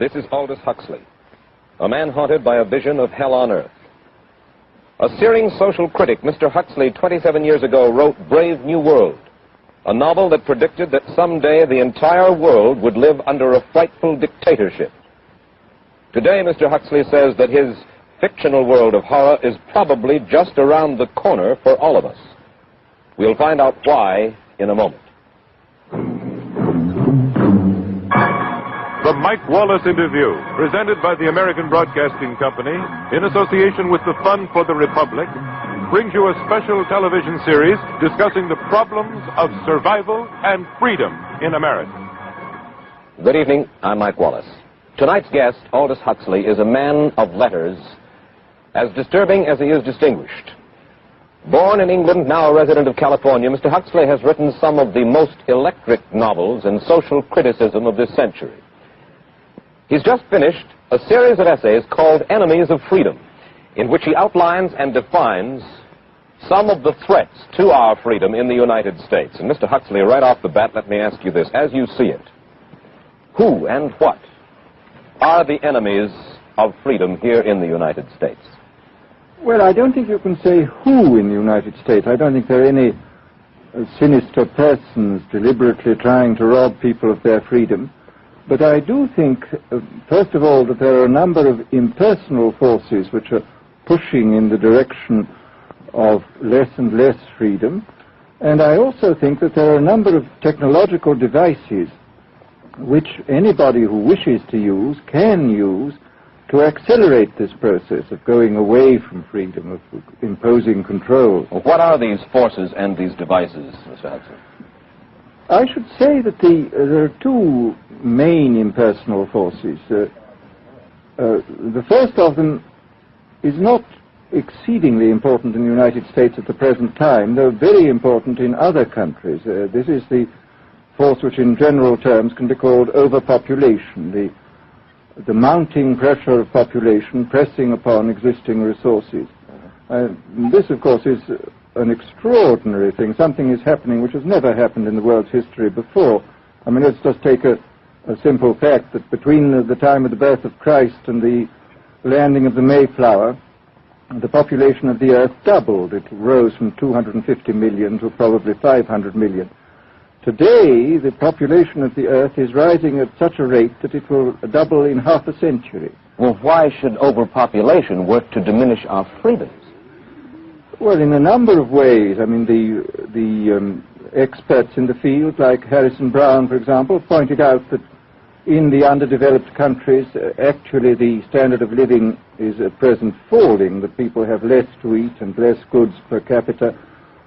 This is Aldous Huxley, a man haunted by a vision of hell on earth. A searing social critic, Mr. Huxley, 27 years ago, wrote Brave New World, a novel that predicted that someday the entire world would live under a frightful dictatorship. Today, Mr. Huxley says that his fictional world of horror is probably just around the corner for all of us. We'll find out why in a moment. The Mike Wallace Interview, presented by the American Broadcasting Company in association with the Fund for the Republic, brings you a special television series discussing the problems of survival and freedom in America. Good evening, I'm Mike Wallace. Tonight's guest, Aldous Huxley, is a man of letters, as disturbing as he is distinguished. Born in England, now a resident of California, Mr. Huxley has written some of the most electric novels in social criticism of this century. He's just finished a series of essays called Enemies of Freedom, in which he outlines and defines some of the threats to our freedom in the United States. And Mr. Huxley, right off the bat, let me ask you this. As you see it, who and what are the enemies of freedom here in the United States? Well, I don't think you can say who in the United States. I don't think there are any sinister persons deliberately trying to rob people of their freedom. But I do think, first of all, that there are a number of impersonal forces which are pushing in the direction of less and less freedom. And I also think that there are a number of technological devices which anybody who wishes to use can use to accelerate this process of going away from freedom, of imposing control. Well, what are these forces and these devices, Mr. Huxley? I should say that there are two main impersonal forces. The first of them is not exceedingly important in the United States at the present time, though very important in other countries. This is the force which in general terms can be called overpopulation, the mounting pressure of population pressing upon existing resources. This, of course, is an extraordinary thing. Something is happening which has never happened in the world's history before. I mean, let's just take a simple fact that between the time of the birth of Christ and the landing of the Mayflower, the population of the Earth doubled. It rose from 250 million to probably 500 million. Today, the population of the Earth is rising at such a rate that it will double in half a century. Well, why should overpopulation work to diminish our freedoms? Well, in a number of ways. I mean, the experts in the field, like Harrison Brown, for example, pointed out that in the underdeveloped countries, actually the standard of living is at present falling, that people have less to eat and less goods per capita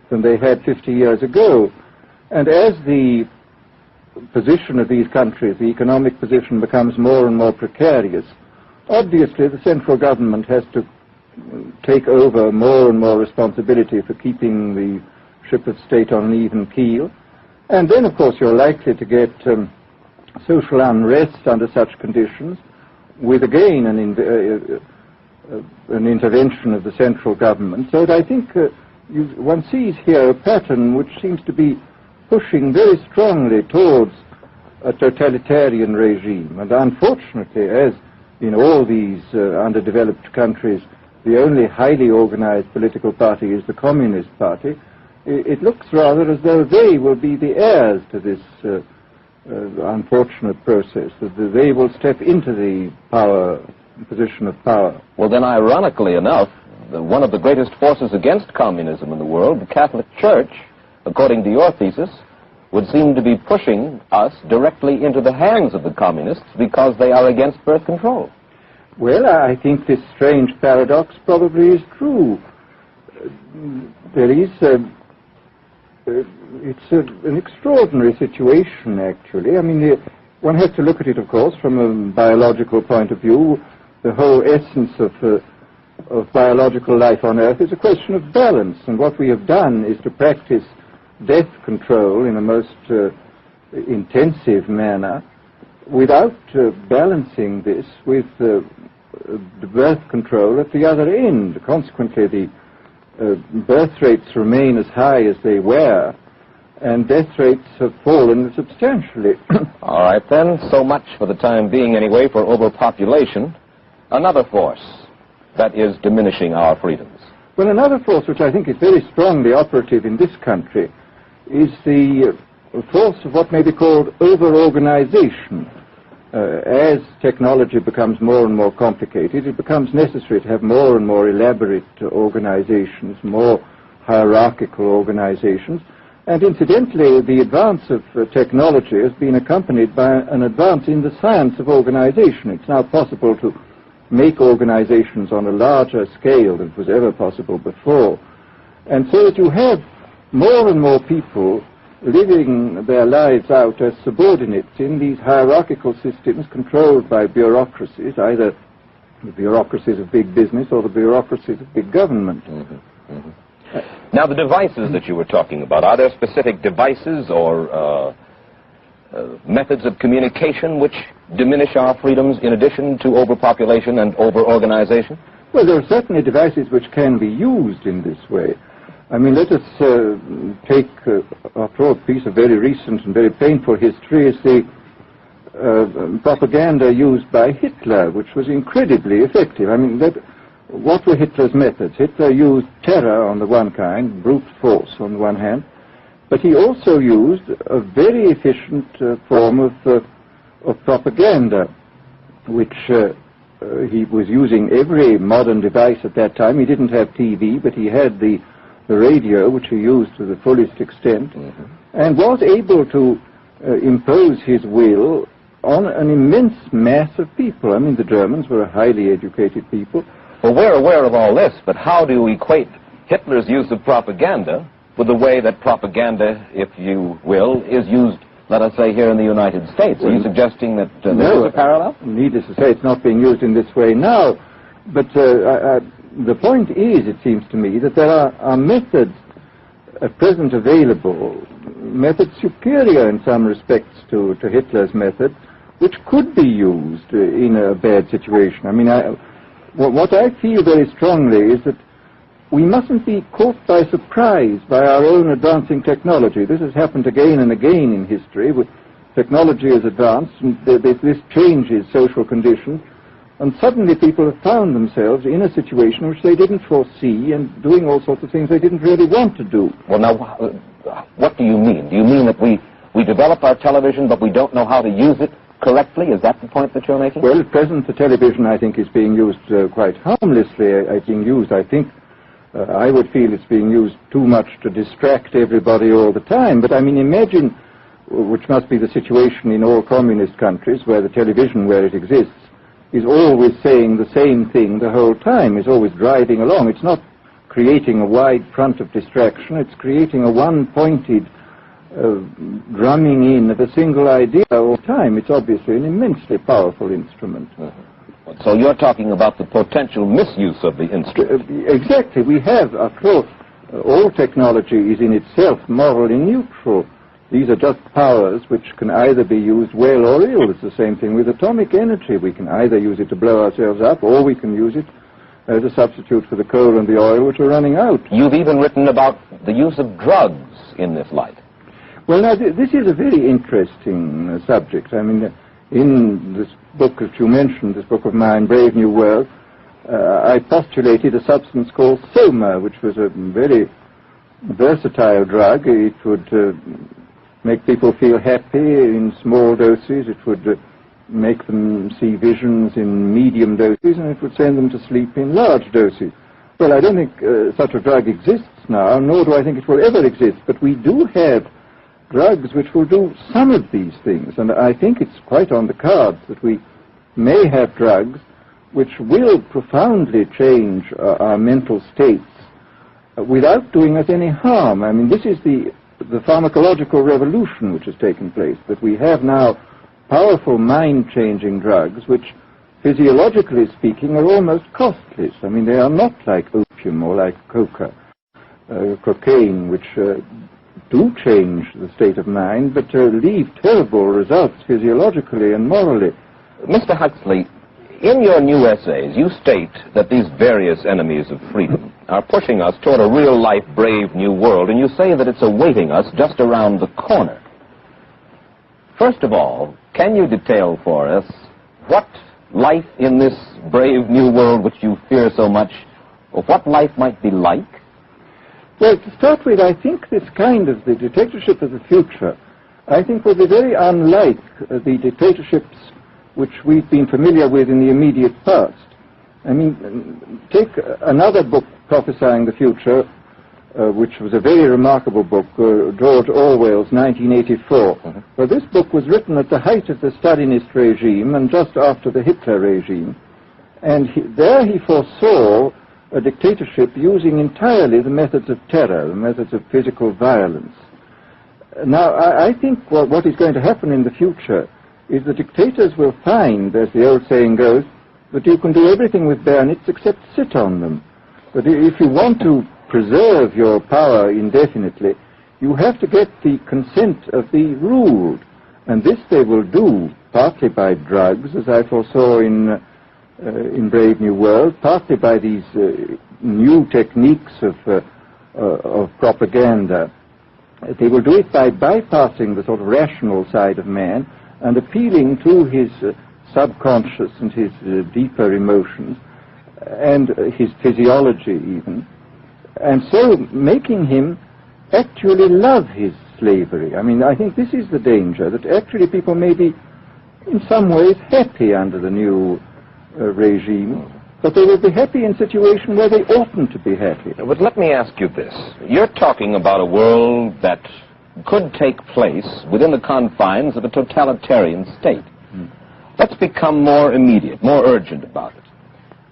than they had 50 years ago. And as the position of these countries, the economic position, becomes more and more precarious, obviously the central government has to take over more and more responsibility for keeping the ship of state on an even keel. And then, of course, you're likely to get social unrest under such conditions, with again an intervention of the central government. So I think one sees here a pattern which seems to be pushing very strongly towards a totalitarian regime. And unfortunately, as in all these underdeveloped countries, the only highly organized political party is the Communist Party, it looks rather as though they will be the heirs to this unfortunate process, that they will step into the position of power. Well, then, ironically enough, one of the greatest forces against communism in the world, the Catholic Church, according to your thesis, would seem to be pushing us directly into the hands of the communists because they are against birth control. Well, I think this strange paradox probably is true. There is it's an extraordinary situation, actually. I mean, one has to look at it, of course, from a biological point of view. The whole essence of biological life on Earth is a question of balance, and what we have done is to practice death control in a most intensive manner without balancing this with the birth control at the other end. Consequently, the birth rates remain as high as they were, and death rates have fallen substantially. All right, then. So much for the time being, anyway, for overpopulation. Another force that is diminishing our freedoms. Well, another force which I think is very strongly operative in this country is the force of what may be called over-organization. As technology becomes more and more complicated, it becomes necessary to have more and more elaborate organizations, more hierarchical organizations. And incidentally, the advance of technology has been accompanied by an advance in the science of organization. It's now possible to make organizations on a larger scale than was ever possible before. And so that you have more and more people living their lives out as subordinates in these hierarchical systems controlled by bureaucracies, either the bureaucracies of big business or the bureaucracies of big government. Mm-hmm. Mm-hmm. Now, the devices that you were talking about, are there specific devices or methods of communication which diminish our freedoms in addition to overpopulation and over-organization? Well, there are certainly devices which can be used in this way. I mean, let us take, after all, a piece of very recent and very painful history is the propaganda used by Hitler, which was incredibly effective. I mean, what were Hitler's methods? Hitler used terror on the one kind, brute force on the one hand, but he also used a very efficient form of propaganda, which he was using every modern device at that time. He didn't have TV, but he had the radio, which he used to the fullest extent, mm-hmm. and was able to impose his will on an immense mass of people. I mean, the Germans were a highly educated people. Well, we're aware of all this, but how do you equate Hitler's use of propaganda with the way that propaganda, if you will, is used, let us say, here in the United States? Are you suggesting that there is a parallel? Needless to say, it's not being used in this way now, but the point is, it seems to me, that there are methods at present available, methods superior in some respects to Hitler's method, which could be used in a bad situation. I mean, what I feel very strongly is that we mustn't be caught by surprise by our own advancing technology. This has happened again and again in history. Technology has advanced, and this changes social conditions. And suddenly people have found themselves in a situation which they didn't foresee and doing all sorts of things they didn't really want to do. Well, now, what do you mean? Do you mean that we develop our television, but we don't know how to use it correctly? Is that the point that you're making? Well, at present, the television, I think, is being used quite harmlessly. I think I would feel it's being used too much to distract everybody all the time. But, I mean, imagine, which must be the situation in all communist countries, where the television, where it exists, is always saying the same thing the whole time, is always driving along. It's not creating a wide front of distraction, it's creating a one-pointed drumming in of a single idea all the time. It's obviously an immensely powerful instrument. So you're talking about the potential misuse of the instrument. Exactly. We have, after all technology is in itself morally neutral. These are just powers which can either be used well or ill. It's the same thing with atomic energy. We can either use it to blow ourselves up, or we can use it as a substitute for the coal and the oil, which are running out. You've even written about the use of drugs in this light. Well, now, this is a very interesting subject. I mean, in this book that you mentioned, this book of mine, Brave New World, I postulated a substance called soma, which was a very versatile drug. It would make people feel happy in small doses. It would make them see visions in medium doses, and it would send them to sleep in large doses. Well, I don't think such a drug exists now, nor do I think it will ever exist, but we do have drugs which will do some of these things, and I think it's quite on the cards that we may have drugs which will profoundly change our mental states without doing us any harm. I mean, this is the pharmacological revolution which has taken place, that we have now powerful mind-changing drugs which, physiologically speaking, are almost costless. I mean, they are not like opium or like cocaine, which do change the state of mind, but leave terrible results physiologically and morally. Mr. Huxley, in your new essays, you state that these various enemies of freedom are pushing us toward a real-life, brave new world, and you say that it's awaiting us just around the corner. First of all, can you detail for us what life in this brave new world which you fear so much, or what life might be like? Well, to start with, I think this kind of the dictatorship of the future, I think will be very unlike the dictatorships which we've been familiar with in the immediate past. I mean, take another book prophesying the future, which was a very remarkable book, George Orwell's 1984. Mm-hmm. Well, this book was written at the height of the Stalinist regime and just after the Hitler regime. And there he foresaw a dictatorship using entirely the methods of terror, the methods of physical violence. Now, I think what is going to happen in the future is the dictators will find, as the old saying goes, that you can do everything with bayonets except sit on them. But if you want to preserve your power indefinitely, you have to get the consent of the ruled. And this they will do partly by drugs, as I foresaw in Brave New World, partly by these new techniques of propaganda. They will do it by bypassing the sort of rational side of man and appealing to his subconscious and his deeper emotions and his physiology even, and so making him actually love his slavery. I mean, I think this is the danger, that actually people may be in some ways happy under the new regime, but they will be happy in a situation where they oughtn't to be happy. But let me ask you this. You're talking about a world that could take place within the confines of a totalitarian state. Let's become more immediate, more urgent about it.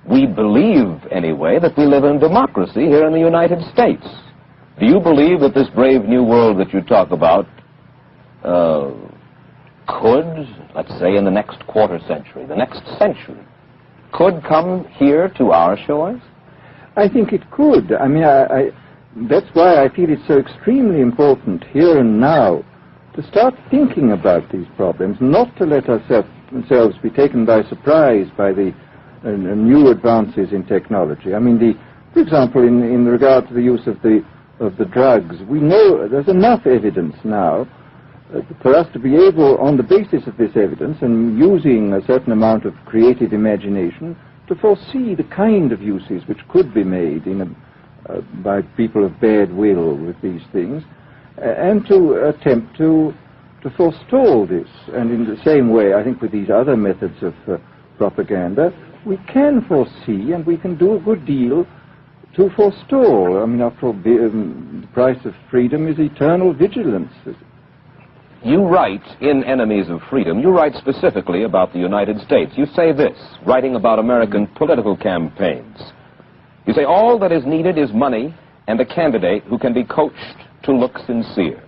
We believe, anyway, that we live in democracy here in the United States. Do you believe that this brave new world that you talk about could, let's say in the next quarter century, the next century, could come here to our shores? I think it could. I mean, that's why I feel it's so extremely important here and now to start thinking about these problems, not to let ourselves be taken by surprise by the new advances in technology. I mean, for example, in regard to the use of the drugs, we know there's enough evidence now for us to be able, on the basis of this evidence and using a certain amount of creative imagination, to foresee the kind of uses which could be made by people of bad will with these things, and to attempt to forestall this. And in the same way, I think with these other methods of propaganda, we can foresee and we can do a good deal to forestall. I mean, after all, the price of freedom is eternal vigilance. You write in Enemies of Freedom, you write specifically about the United States. You say this, writing about American political campaigns. You say, all that is needed is money and a candidate who can be coached to look sincere.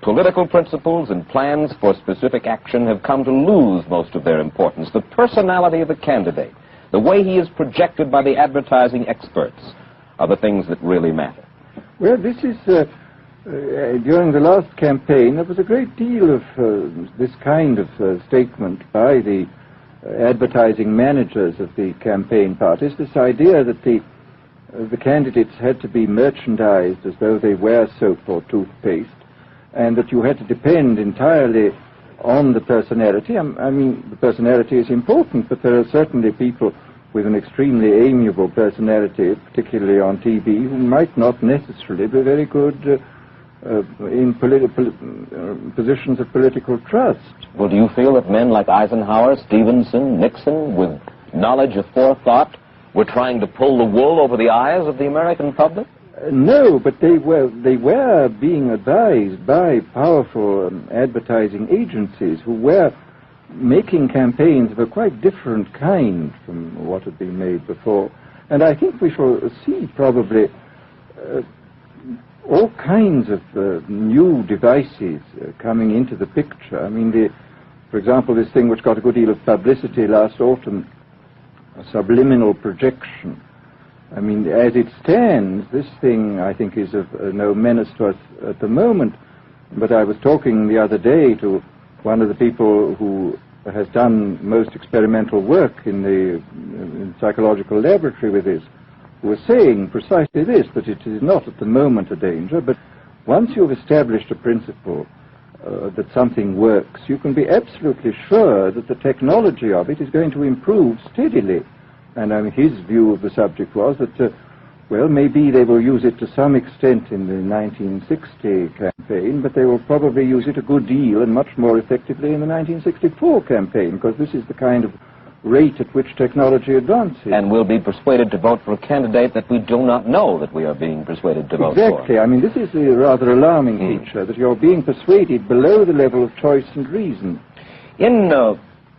Political principles and plans for specific action have come to lose most of their importance. The personality of the candidate, the way he is projected by the advertising experts, are the things that really matter. Well, this is... during the last campaign, there was a great deal of this kind of statement by the advertising managers of the campaign parties, this idea that the candidates had to be merchandised as though they were soap or toothpaste, and that you had to depend entirely on the personality. I mean, the personality is important, but there are certainly people with an extremely amiable personality, particularly on TV, who might not necessarily be very good in positions of political trust. Well, do you feel that men like Eisenhower, Stevenson, Nixon, with knowledge of forethought, were trying to pull the wool over the eyes of the American public? No, but they were being advised by powerful advertising agencies who were making campaigns of a quite different kind from what had been made before. And I think we shall see probably all kinds of new devices coming into the picture. I mean, for example, this thing which got a good deal of publicity last autumn, subliminal projection. I mean, as it stands, this thing, I think, is of no menace to us at the moment. But I was talking the other day to one of the people who has done most experimental work in the psychological laboratory with this, were saying precisely this, that it is not at the moment a danger, but once you've established a principle that something works, you can be absolutely sure that the technology of it is going to improve steadily. And his view of the subject was that, well, maybe they will use it to some extent in the 1960 campaign, but they will probably use it a good deal and much more effectively in the 1964 campaign, because this is the kind of rate at which technology advances. And we'll be persuaded to vote for a candidate that we do not know that we are being persuaded to vote for. Exactly. I mean, this is a rather alarming feature, that you're being persuaded below the level of choice and reason. In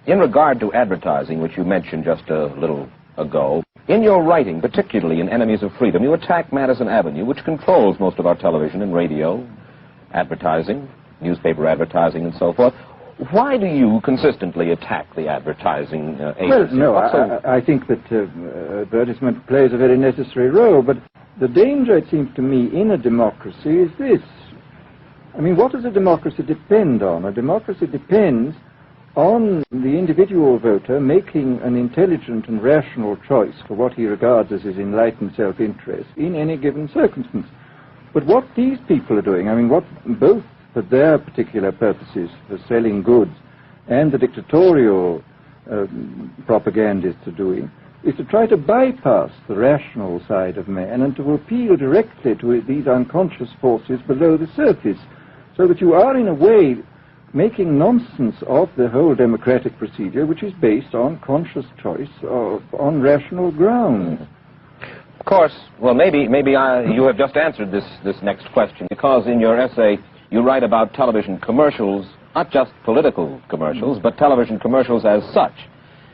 regard to advertising, which you mentioned just a little ago, in your writing, particularly in Enemies of Freedom, you attack Madison Avenue, which controls most of our television and radio advertising, newspaper advertising, and so forth. Why do you consistently attack the advertising agency? Well, no, I think that advertisement plays a very necessary role, but the danger, it seems to me, in a democracy is this. I mean, what does a democracy depend on? A democracy depends on the individual voter making an intelligent and rational choice for what he regards as his enlightened self-interest in any given circumstance. But what these people are doing, I mean, what both for their particular purposes, for selling goods, and the dictatorial propagandists are doing, is to try to bypass the rational side of man and to appeal directly to these unconscious forces below the surface, so that you are, in a way, making nonsense of the whole democratic procedure, which is based on conscious choice on rational grounds. Of course, well, maybe you have just answered this next question, because in your essay you write about television commercials, not just political commercials, but television commercials as such,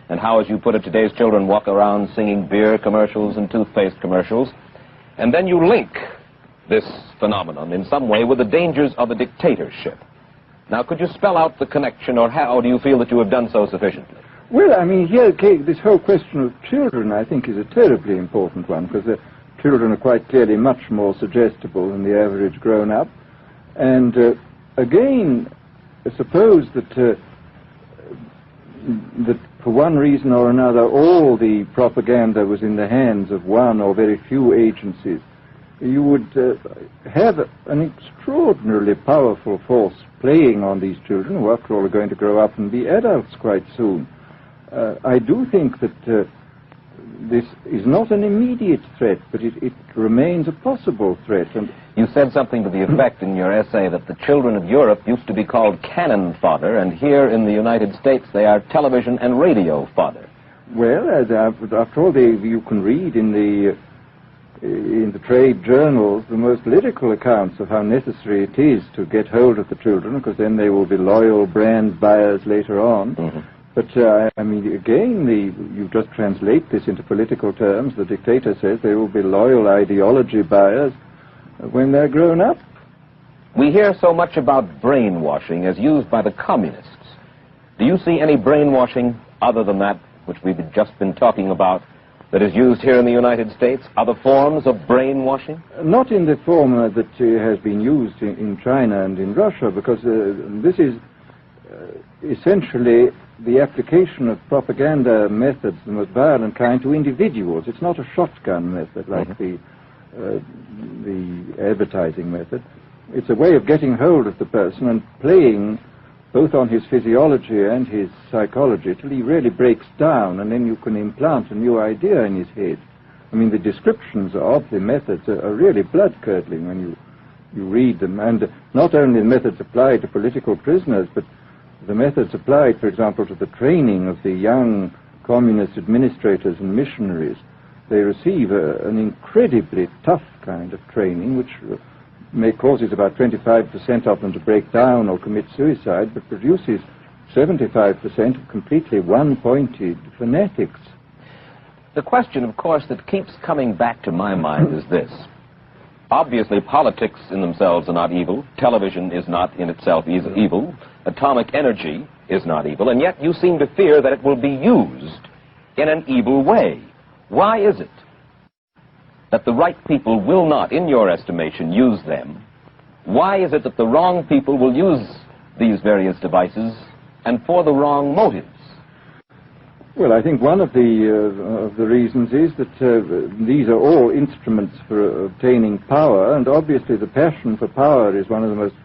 and how, as you put it, today's children walk around singing beer commercials and toothpaste commercials, and then you link this phenomenon in some way with the dangers of a dictatorship. Now, could you spell out the connection, or how do you feel that you have done so sufficiently? Well, I mean, here, this whole question of children, I think, is a terribly important one, because the children are quite clearly much more suggestible than the average grown-up. And again, suppose that that for one reason or another all the propaganda was in the hands of one or very few agencies, you would have an extraordinarily powerful force playing on these children, who after all are going to grow up and be adults quite soon. I do think that this is not an immediate threat, but it remains a possible threat. And you said something to the effect in your essay that the children of Europe used to be called cannon fodder, and here in the United States they are television and radio fodder. Well, after all, you can read in the trade journals the most lyrical accounts of how necessary it is to get hold of the children, because then they will be loyal brand buyers later on. Mm-hmm. But, I mean, again, you just translate this into political terms. The dictator says they will be loyal ideology buyers when they're grown up. We hear so much about brainwashing as used by the communists. Do you see any brainwashing other than that which we've just been talking about that is used here in the United States? Other forms of brainwashing? Not in the form that has been used in China and in Russia, because this is essentially the application of propaganda methods, the most violent kind, to individuals. It's not a shotgun method like the advertising method. It's a way of getting hold of the person and playing both on his physiology and his psychology till he really breaks down, and then you can implant a new idea in his head. I mean, the descriptions of the methods are really blood-curdling when you read them, and not only the methods applied to political prisoners, but the methods applied, for example, to the training of the young communist administrators and missionaries. They receive an incredibly tough kind of training, which causes about 25% of them to break down or commit suicide, but produces 75% of completely one-pointed fanatics. The question, of course, that keeps coming back to my mind is this. Obviously, politics in themselves are not evil. Television is not in itself evil. Atomic energy is not evil. And yet you seem to fear that it will be used in an evil way. Why is it that the right people will not, in your estimation, use them? Why is it that the wrong people will use these various devices and for the wrong motives? Well, I think one of the reasons is that these are all instruments for obtaining power, and obviously the passion for power is one of the most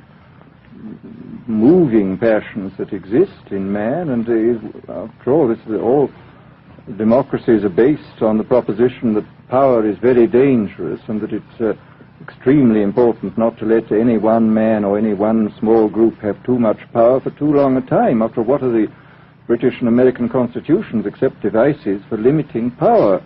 moving passions that exist in man, and after all, all democracies are based on the proposition that power is very dangerous and that it's extremely important not to let any one man or any one small group have too much power for too long a time. After what are the British and American constitutions except devices for limiting power?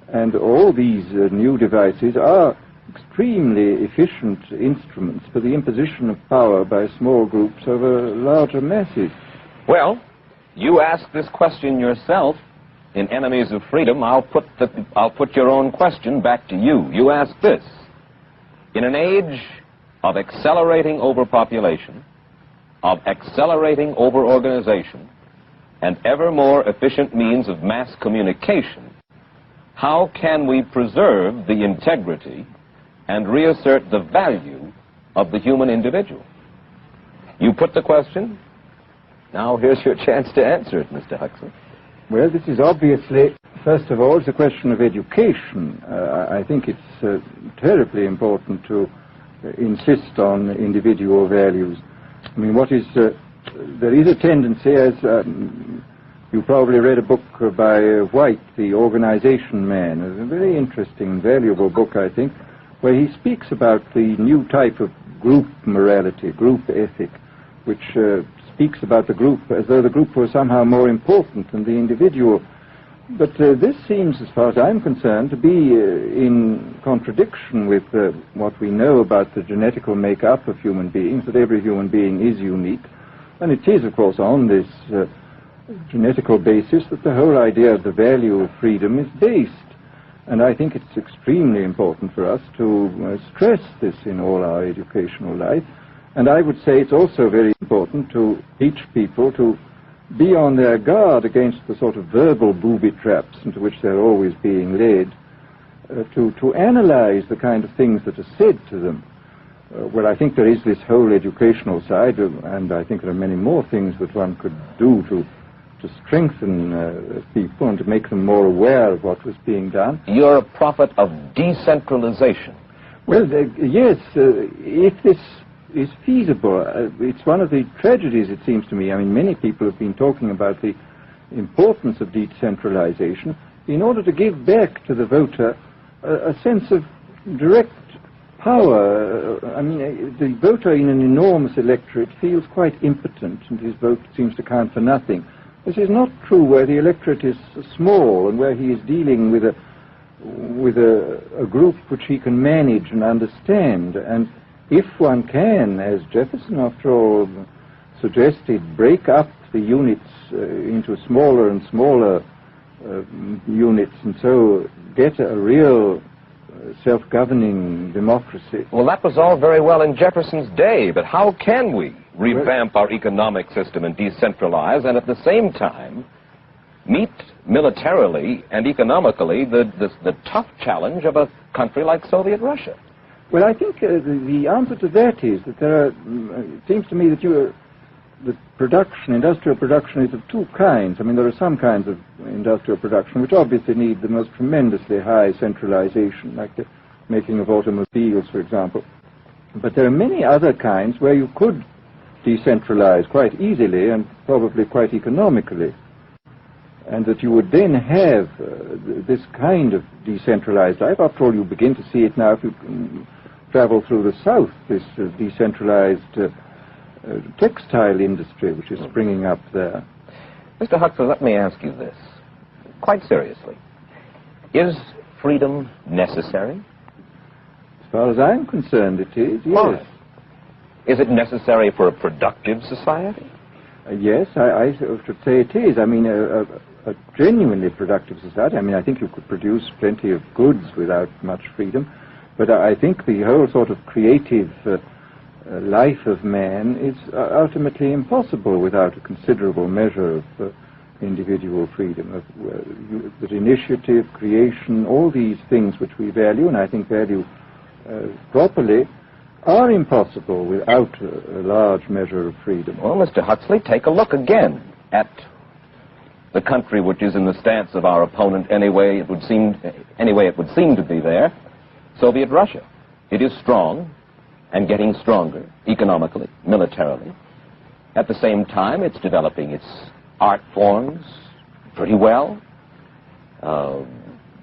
And all these new devices are extremely efficient instruments for the imposition of power by small groups over larger masses. Well, you ask this question yourself in Enemies of Freedom. I'll put your own question back to you. You ask this: in an age of accelerating overpopulation, of accelerating overorganization, and ever more efficient means of mass communication, how can we preserve the integrity and reassert the value of the human individual? You put the question. Now here's your chance to answer it, Mr. Huxley. Well, this is obviously, first of all, it's a question of education. I think it's terribly important to insist on individual values. I mean, there is a tendency, as you probably read a book by White, The Organization Man. It's a very interesting, valuable book, I think, where he speaks about the new type of group morality, group ethic, which speaks about the group as though the group was somehow more important than the individual. But this seems, as far as I'm concerned, to be in contradiction with what we know about the genetical makeup of human beings, that every human being is unique. And it is, of course, on this genetical basis that the whole idea of the value of freedom is based. And I think it's extremely important for us to stress this in all our educational life. And I would say it's also very important to teach people to be on their guard against the sort of verbal booby traps into which they're always being led, to analyze the kind of things that are said to them. Well, I think there is this whole educational side, and I think there are many more things that one could do to strengthen people and to make them more aware of what was being done. You're a prophet of decentralization. Well, yes, if this is feasible. It's one of the tragedies, it seems to me. I mean, many people have been talking about the importance of decentralization in order to give back to the voter a sense of direct power. I mean, the voter in an enormous electorate feels quite impotent, and his vote seems to count for nothing. This is not true where the electorate is small and where he is dealing with a group which he can manage and understand. And if one can, as Jefferson, after all, suggested, break up the units into smaller and smaller units, and so get a real self-governing democracy. Well, that was all very well in Jefferson's day, but how can we revamp our economic system and decentralize, and at the same time meet militarily and economically the tough challenge of a country like Soviet Russia? Well, I think the answer to that is that there are, it seems to me that the production, industrial production, is of two kinds. I mean, there are some kinds of industrial production which obviously need the most tremendously high centralization, like the making of automobiles, for example. But there are many other kinds where you could decentralize quite easily and probably quite economically, and that you would then have this kind of decentralized life. After all, you begin to see it now if you travel through the South, this decentralized textile industry which is springing up there. Mr. Huxley, let me ask you this, quite seriously. Is freedom necessary? As far as I'm concerned, it is, yes. Why? Is it necessary for a productive society? Yes, I should say it is. I mean, a genuinely productive society. I mean, I think you could produce plenty of goods without much freedom, but I think the whole sort of creative life of man is ultimately impossible without a considerable measure of individual freedom, that initiative, creation, all these things which we value, and I think value properly, are impossible without a large measure of freedom. Well, Mr. Huxley, take a look again at the country which is in the stance of our opponent anyway it would seem to be there, Soviet Russia. It is strong and getting stronger economically, militarily. At the same time, it's developing its art forms pretty well.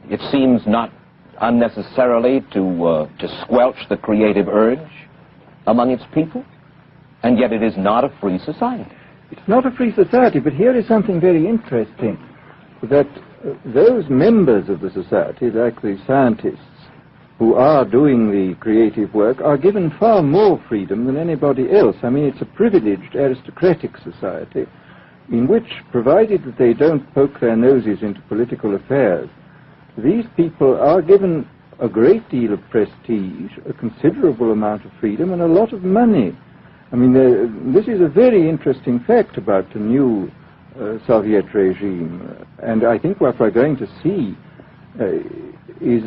It seems not unnecessarily to squelch the creative urge among its people, and yet it is not a free society. It's not a free society, but here is something very interesting, that those members of the society, like the scientists who are doing the creative work, are given far more freedom than anybody else. I mean, it's a privileged aristocratic society in which, provided that they don't poke their noses into political affairs, these people are given a great deal of prestige, a considerable amount of freedom, and a lot of money. I mean, this is a very interesting fact about the new Soviet regime, and I think what we're going to see is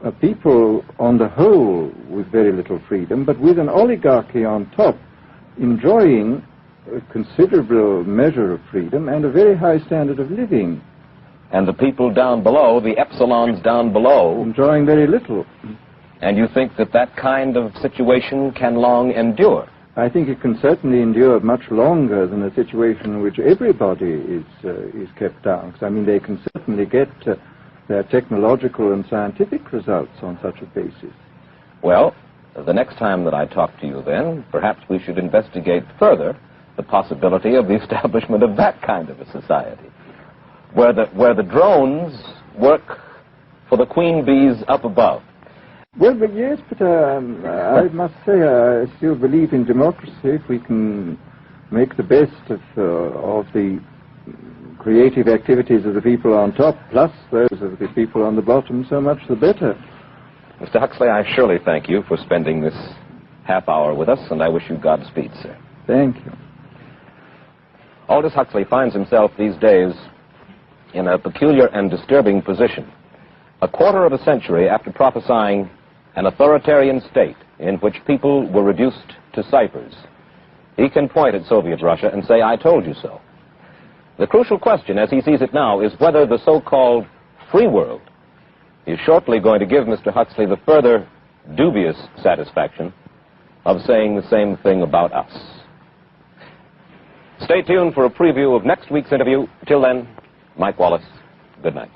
a people on the whole with very little freedom, but with an oligarchy on top enjoying a considerable measure of freedom and a very high standard of living. And the people down below, the epsilons down below, enjoying very little. And you think that that kind of situation can long endure? I think it can certainly endure much longer than a situation in which everybody is kept down. Because, I mean, they can certainly get their technological and scientific results on such a basis. Well, the next time that I talk to you then, perhaps we should investigate further the possibility of the establishment of that kind of a society, where the drones work for the queen bees up above. Well, but yes, but I must say I still believe in democracy. If we can make the best of the creative activities of the people on top, plus those of the people on the bottom, so much the better. Mr. Huxley, I surely thank you for spending this half hour with us, and I wish you Godspeed, sir. Thank you. Aldous Huxley finds himself these days in a peculiar and disturbing position. A quarter of a century after prophesying an authoritarian state in which people were reduced to ciphers, he can point at Soviet Russia and say, "I told you so." The crucial question, as he sees it now, is whether the so-called free world is shortly going to give Mr. Huxley the further dubious satisfaction of saying the same thing about us. Stay tuned for a preview of next week's interview. Till then, Mike Wallace, good night.